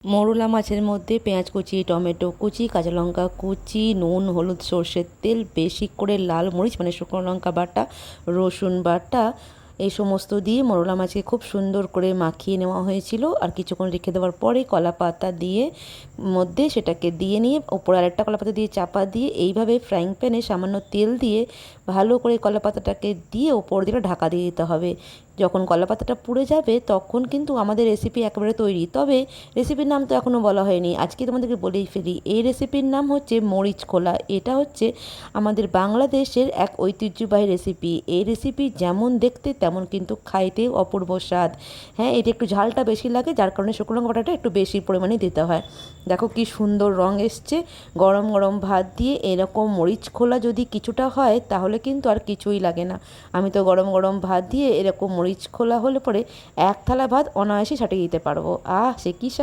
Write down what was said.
মৌরলা মাছের মধ্যে পেঁয়াজ কুচি, টমেটো কুচি, কাঁচা লঙ্কা কুচি, নুন, হলুদ, সর্ষের তেল, বেশি করে লাল মরিচ মানে শুকনো লঙ্কা বাটা, রসুন বাটা, এই সমস্ত দিয়ে মৌরলা মাছকে খুব সুন্দর করে মাখিয়ে নেওয়া হয়েছিল। আর কিছুক্ষণ রেখে দেওয়ার পরে কলা পাতা দিয়ে মধ্যে সেটাকে দিয়ে নিয়ে ওপরে আরেকটা কলা পাতা দিয়ে চাপা দিয়ে এইভাবে ফ্রাইং প্যানে সামান্য তেল দিয়ে ভালো করে কলা পাতাটাকে দিয়ে ওপর দিয়ে ঢাকা দিয়ে দিতে হবে। যখন কলা পাতাটা পুড়ে যাবে তখন কিন্তু আমাদের রেসিপি একেবারে তৈরি। তবে রেসিপির নাম তো এখনও বলা হয়নি, আজকে তোমাদেরকে বলেই ফেলি। এই রেসিপির নাম হচ্ছে মরিচ খোলা। এটা হচ্ছে আমাদের বাংলাদেশের এক ঐতিহ্যবাহী রেসিপি। এই রেসিপি যেমন দেখতে তেমন কিন্তু খাইতেও অপূর্ব স্বাদ। হ্যাঁ, এটা একটু ঝালটা বেশি লাগে, যার কারণে শুকনো লঙ্কা বাটাটা একটু বেশি পরিমাণে দিতে হয়। দেখো কি সুন্দর রং এসছে। গরম গরম ভাত দিয়ে এরকম মরিচ খোলা যদি কিছুটা হয় তাহলে কিন্তু আর কিছুই লাগে না। আমি তো গরম গরম ভাত দিয়ে এরকম মরিচ খোলা হলে পরে এক থালা ভাত অনায়াসে সাটিয়ে দিতে পারবো। সে কি স্বাদ!